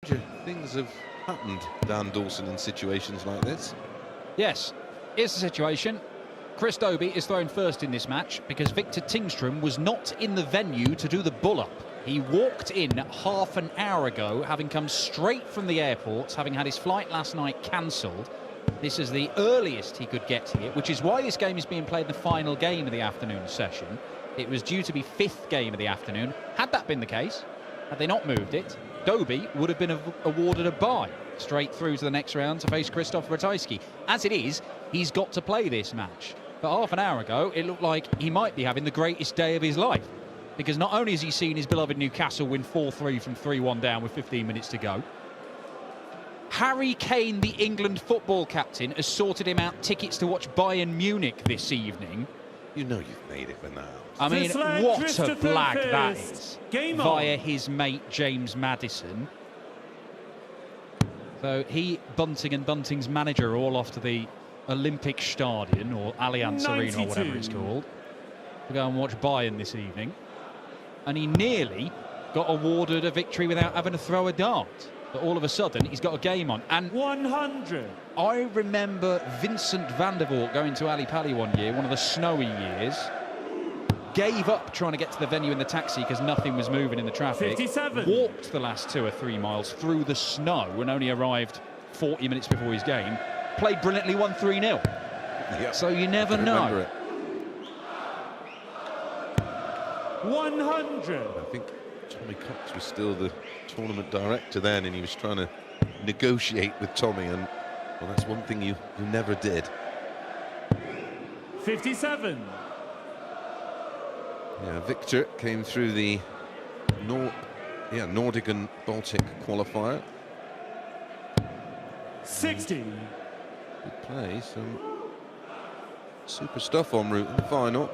Things have happened, Dan Dawson, in situations like this. Yes, here's the situation. Chris Dobey is thrown first in this match because Viktor Tingström was not in the venue to do the bull-up. He walked in half an hour ago, having come straight from the airport, having had his flight last night cancelled. This is the earliest he could get here, which is why this game is being played the final game of the afternoon session. It was due to be fifth game of the afternoon. Had that been the case, had they not moved it, Dobey would have been awarded a bye straight through to the next round to face Krzysztof Ratajski. As it is, he's got to play this match. But half an hour ago, it looked like he might be having the greatest day of his life, because not only has he seen his beloved Newcastle win 4-3 from 3-1 down with 15 minutes to go, Harry Kane, the England football captain, has sorted him out tickets to watch Bayern Munich this evening. You know you've made it when that happens. I mean, what a blag that is, via his mate James Maddison. So he, Bunting and Bunting's manager are all off to the Olympic Stadion, or Allianz Arena, or whatever it's called, to go and watch Bayern this evening. And he nearly got awarded a victory without having to throw a dart. But all of a sudden, he's got a game on. And 100. I remember Vincent van der Voort going to Ali Pali one year, one of the snowy years, gave up trying to get to the venue in the taxi because nothing was moving in the traffic. 57. Walked the last 2 or 3 miles through the snow and only arrived 40 minutes before his game. Played brilliantly, won 3-0. Yep. So you never know. It. 100. I think Tommy Cox was still the tournament director then, and he was trying to negotiate with Tommy, and well, that's one thing you never did. 57. Yeah, Viktor came through the Nordic and Baltic qualifier. 60. Good play, some super stuff en route in the final.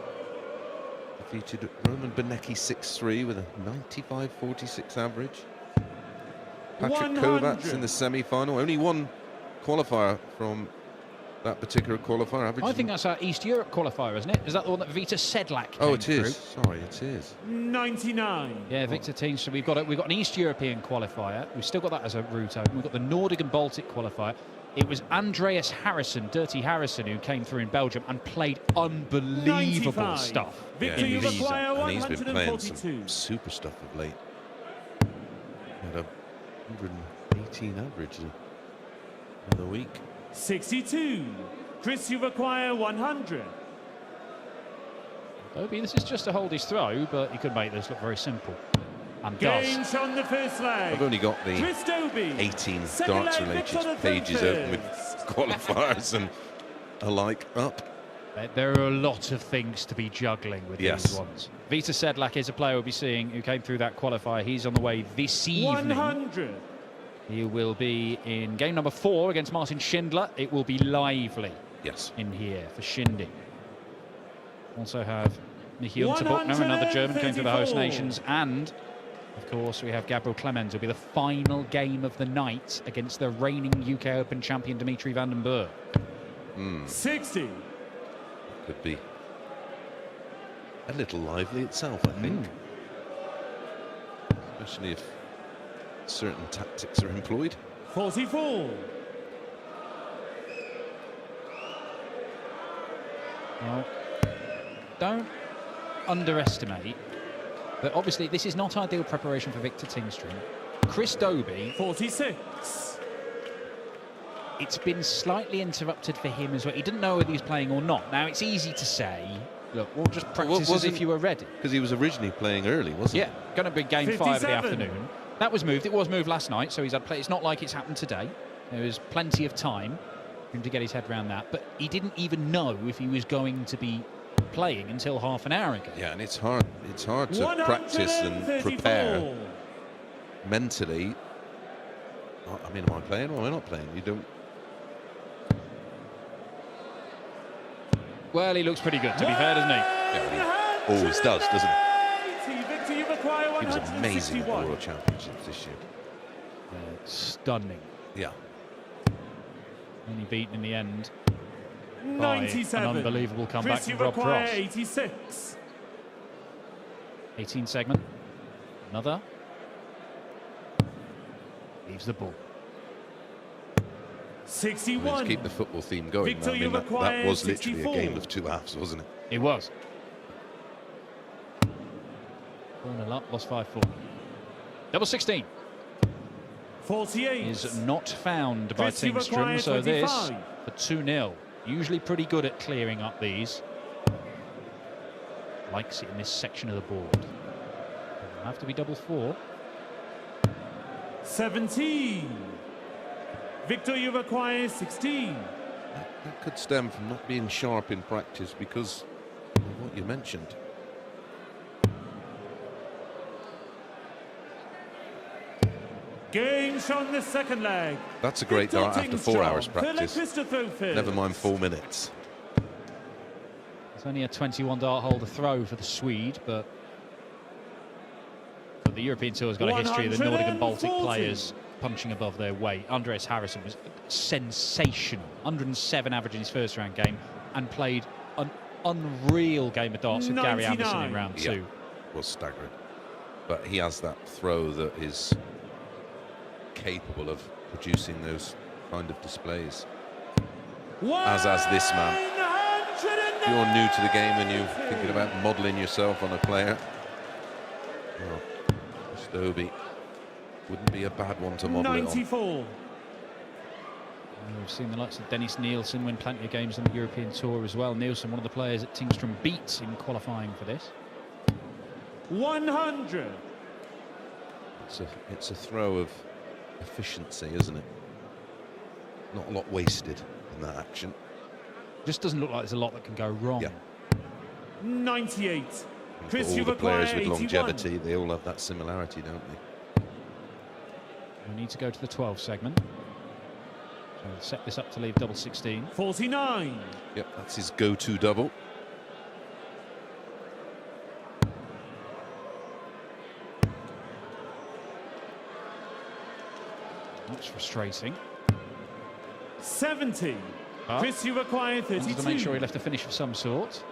Defeated Roman Benecki 6-3 with a 95.46 average. Patrick 100. Kovacs in the semi-final. Only one qualifier from that particular qualifier. I think that's our East Europe qualifier, isn't it? Is that the one that Vita Sedlak came Oh, it is. through? Sorry, it is. 99. Yeah, Viktor Tingström. We've got an East European qualifier. We've still got that as a route open. We've got the Nordic and Baltic qualifier. It was Andreas Harrison, Dirty Harrison, who came through in Belgium and played unbelievable 95. stuff. Victor, and you require and he's been playing 142. some super stuff of late. He had a 118 average the other week. 62. Chris, you require 100. Dobey, this is just to hold his throw, but he could make this look very simple. And Games does. on the first leg. I've only got the Chris Dobey. 18 Second darts leg, Victor related the pages open with first. qualifiers and alike up. There are a lot of things to be juggling with these ones. Vita Sedlak is a player we'll be seeing who came through that qualifier. He's on the way this evening. 100. He will be in game number 4 against Martin Schindler. It will be lively in here for Shindy. Also have Michi Unterbuchner, another German, came to the host nations. And, of course, we have Gabriel Clemens. It'll be the final game of the night against the reigning UK Open champion Dimitri van den Bergh. 60. Could be a little lively itself, I think. Especially if certain tactics are employed. 44. Well, don't underestimate, but obviously this is not ideal preparation for Viktor Tingström. Chris Dobey, 46. it's been slightly interrupted for him as well. He didn't know whether he was playing or not. Now, it's easy to say, look, we'll just practice as if you were ready. Because he was originally playing early, wasn't he? Yeah, going to be game 57. 5 of the afternoon. That was moved. It was moved last night, so he's had play. It's not like it's happened today. There was plenty of time for him to get his head around that. But he didn't even know if he was going to be playing until half an hour ago. Yeah, and it's hard to practice and prepare mentally. I mean, am I playing or am I not playing? You don't. Well, he looks pretty good, to be fair, doesn't he? Yeah, he always does, doesn't he? Victor, you require 161. He was amazing at the World Championships this year. Stunning. Yeah. Only beaten in the end 97. by an unbelievable comeback Chris, you from Rob require Cross. 86. 18 segment. Another. receives the ball. 61. Let's keep the football theme going. Viktor, I mean, that was literally 64. a game of two halves, wasn't it? It was. 4-0 up, lost 5-4. Double 16 48. is not found by Prix Tingström, so this 25. for 2-0. Usually pretty good at clearing up these. Likes it in this section of the board. It'll have to be double 4. 17. Viktor, you require 16. That could stem from not being sharp in practice because of what you mentioned. Game on the second leg. That's a great Viktor dart after 4 hours Tingström, practice. Christopher Never mind 4 minutes. It's only a 21 dart hole to throw for the Swede, but the European Tour has got a history of the Nordic and Baltic 140. players punching above their weight. Andreas Harrison was sensational. 107 average in his first round game and played an unreal game of darts with Gary 99. Anderson in round 2. Was staggering. But he has that throw that is capable of producing those kind of displays. As this man. If you're new to the game and you're thinking about modelling yourself on a player, well, Dobey wouldn't be a bad one to model it on. 94. We've seen the likes of Dennis Nielsen win plenty of games on the European Tour as well. Nielsen, one of the players that Tingström beat in qualifying for this. 100. It's a throw of efficiency, isn't it? Not a lot wasted in that action. Just doesn't look like there's a lot that can go wrong. Yeah. 98. And Chris, for you all the players require with 81. longevity, they all have that similarity, don't they? We need to go to the 12 segment. So we'll set this up to leave double 16. 49. Yep, that's his go-to double. That's frustrating. 70. But Chris, you require 32. wanted to make sure he left a finish of some sort.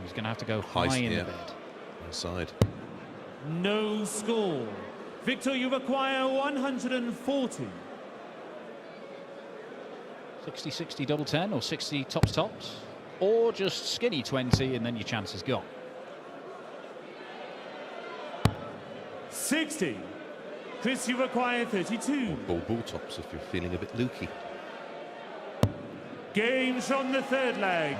He's going to have to go high in the bed. Inside. No score. Viktor, you require 140. 60-60 double 10 or 60 tops, or just skinny 20 and then your chance is gone. 60. Chris, you require 32. Ball tops if you're feeling a bit lukey. Games on the third leg.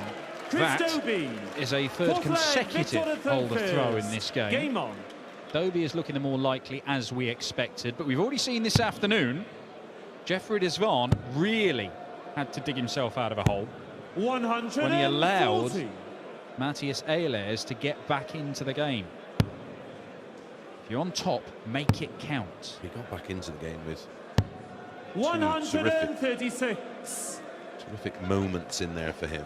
Chris That Dobey is a third Fourth leg, consecutive Viktor the hold of third throw in first. this game. Game on. Dobey is looking the more likely as we expected, but we've already seen this afternoon Jeffrey de Zwaan really had to dig himself out of a hole 140. when he allowed Matthias Ehlers to get back into the game. If you're on top, make it count. He got back into the game with 136. terrific moments in there for him.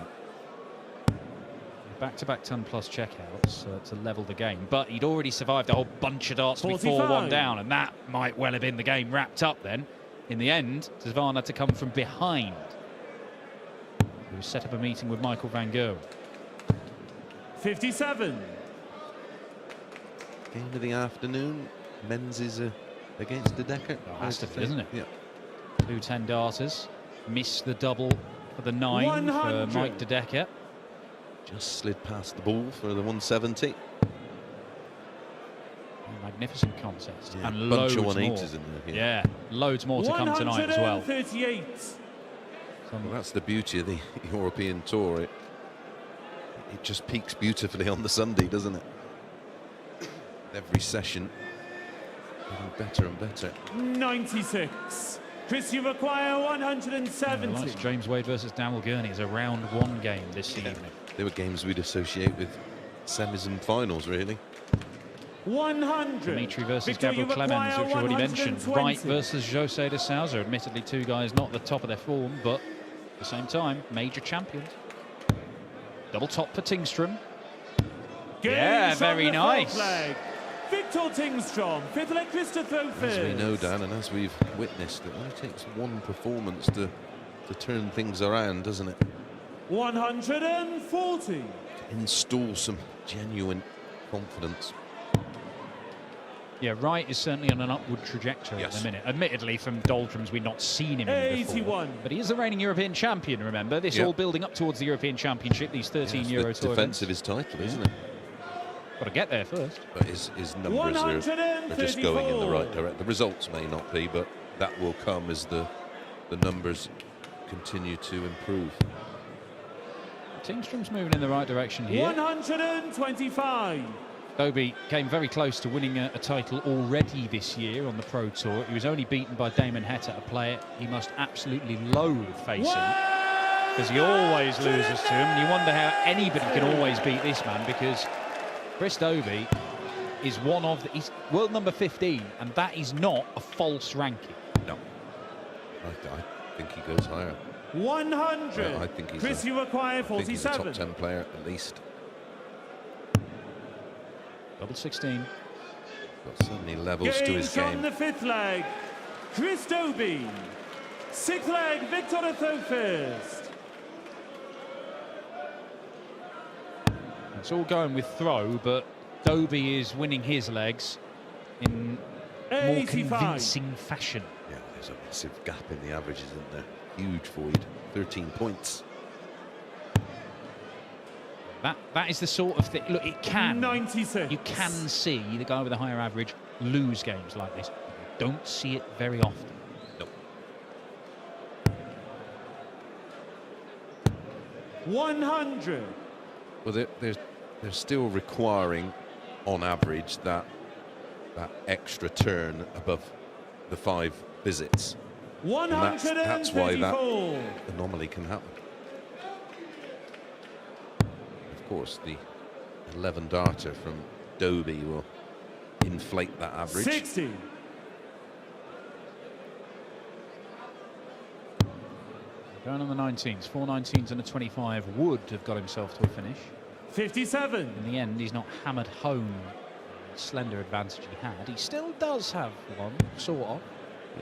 Back-to-back ton plus checkouts to level the game, but he'd already survived a whole bunch of darts to be 45. 4-1 down, and that might well have been the game wrapped up then. In the end, de Zwaan had to come from behind. He set up a meeting with Michael van Gerwen. 57. Game of the afternoon. Men's is against De Decker. Has to be, isn't it? Yeah. 2 10 darters. Missed the double for the 9 100. for Mike De Decker. Just slid past the ball for the 170. A magnificent contest. Yeah, And bunch loads of more. 180s in there. Yeah, loads more to come tonight as well. 138. Well, that's the beauty of the European Tour. It just peaks beautifully on the Sunday, doesn't it? Every session getting better and better. 96. Chris, you require 170. Likes James Wade versus Daniel Gurney is a round 1 game this evening. They were games we'd associate with semis and finals, really. 100. Dimitri versus Viktor, Gabriel you Clemens, require which you already mentioned. 120. Wright versus Jose de Souza. Admittedly, 2 guys not at the top of their form, but at the same time, major champions. Double top for Tingström. Games Yeah, on very the nice. fourth leg. Viktor Tingström, fifth leg Chris to throw first. As we know, Dan, and as we've witnessed, it only takes one performance to turn things around, doesn't it? 140. Install some genuine confidence. Yeah, Wright is certainly on an upward trajectory at the minute. Admittedly, from doldrums, we've not seen him in before. 81. But he is the reigning European champion, remember? This all building up towards the European Championship, these 13 Euro Tour defence events. of his title, isn't it? Got to get there first. But his numbers are just going in the right direction. The results may not be, but that will come as the numbers continue to improve. Tingström's moving in the right direction here. 125. Dobey came very close to winning a title already this year on the Pro Tour. He was only beaten by Damon Heta, a player he must absolutely loathe facing, because he always loses to him. And you wonder how anybody can always beat this man, because Chris Dobey is he's world number 15, and that is not a false ranking. No, I think he goes higher. 100. I think he's Chris, you require 47. I think he's a top 10 player at least. Double 16. Got so many levels to his game. From the 5th leg, Chris Dobey. 6th leg, Viktor first. It's all going with throw, but Dobey is winning his legs in more convincing fashion. Yeah, there's a massive gap in the averages, isn't there? Huge void, 13 points. That is the sort of thing. Look, it can. 96. You can see the guy with a higher average lose games like this. You don't see it very often. Nope. 100. Well, they're still requiring, on average, that extra turn above the 5 visits. And that's why that anomaly can happen. Of course, the 11 darter from Dobey will inflate that average. 60. Going on the 19s, 4 19s and a 25 would have got himself to a finish. 57. In the end, he's not hammered home the slender advantage he had. He still does have one, sort of.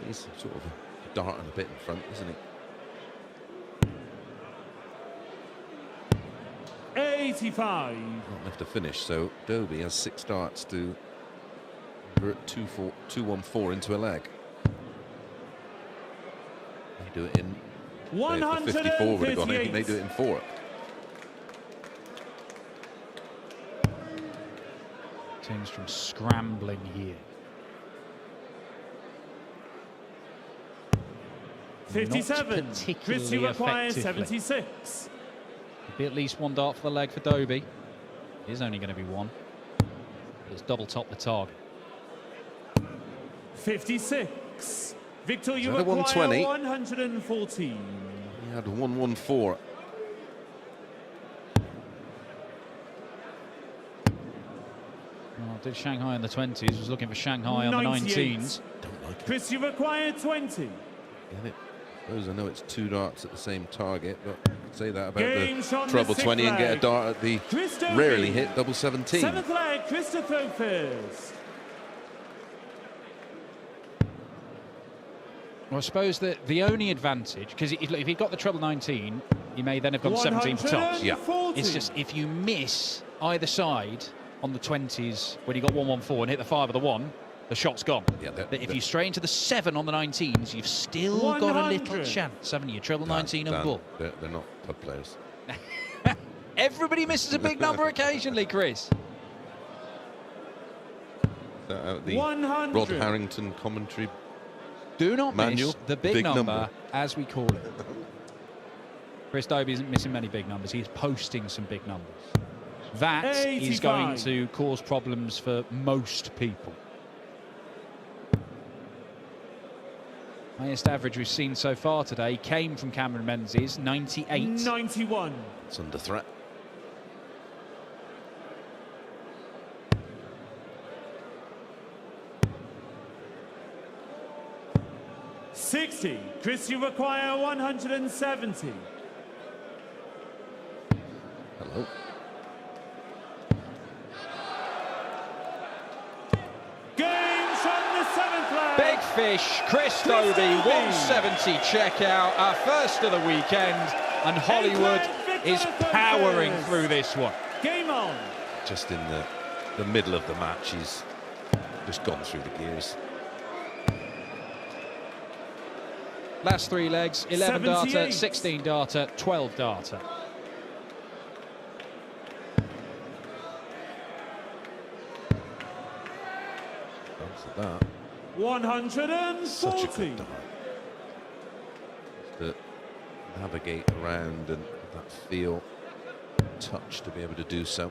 He's sort of a dart and a bit in front, isn't he? 85. Not left to finish, so Dobey has 6 darts to convert 2-1-4 into a leg. May do it in 54 would have gone in. He may do it in 4. Tingström scrambling here. 57. Chris, you require effectively. 76. Be at least 1 dart for the leg for Dobey. It is only going to be 1. It's double top the target. 56. Viktor, you Is that a require 120? 114. He had 1-1-4. Well, did Shanghai in the 20s, was looking for Shanghai on the 19s. Don't like it. Chris, you require 20. Get it? I know it's 2 darts at the same target, but say that about Games the on the treble 6th 20 and get a leg. dart at the rarely hit double 17. 7th leg, Christopher first. Well, I suppose that the only advantage, because if he got the treble 19, he may then have gone 17 for tops. Yeah. It's just if you miss either side on the 20s when you got 1-1-4 and hit the 5 or the 1, the shot's gone. Yeah, If you stray into the 7 on the 19s, you've still got a little chance, haven't you? Treble 19 and bull. They're not club players. Everybody misses a big number occasionally, Chris. The 100. Rod Harrington commentary. Do not Manual, miss the big number, number, as we call it. Chris Dobey isn't missing many big numbers. He's posting some big numbers. That 85. is going to cause problems for most people. Highest average we've seen so far today came from Cameron Menzies, 98. 91. It's under threat. $60. Chris, you require 170. Hello. Games from the 7th leg. Big fish, Chris Dobey, 170 checkout, our first of the weekend, and Hollywood is powering through this one. Game on. Just in the middle of the match, he's just gone through the gears. Last 3 legs, 11 data, 78. 16 data, 12 data. After that, 140. such a good dart. Just to navigate around and that feel, touch to be able to do so.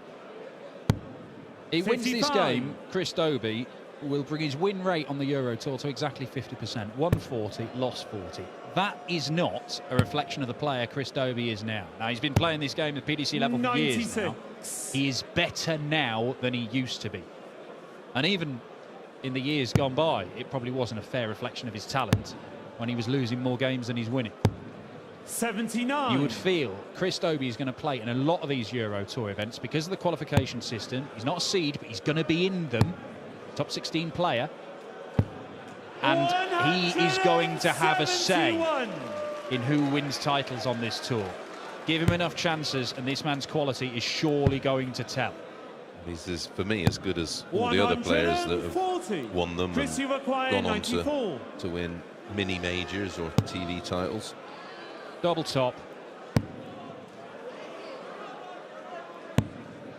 He wins this 55. game, Chris Dobey will bring his win rate on the Euro Tour to exactly 50%. 140, lost 40. That is not a reflection of the player Chris Dobey is now. Now, he's been playing this game at PDC level for years now. 96. He is better now than he used to be. And even in the years gone by, it probably wasn't a fair reflection of his talent when he was losing more games than he's winning. 79. You would feel Chris Dobey is going to play in a lot of these Euro Tour events because of the qualification system. He's not a seed, but he's going to be in them. Top 16 player. And he is going to have a say in who wins titles on this tour. Give him enough chances and this man's quality is surely going to tell. He's, for me, as good as all the other players that have won them and gone on to win mini majors or TV titles. Double top.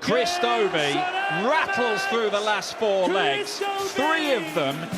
Chris Dobey rattles through the last 4 legs. 3 of them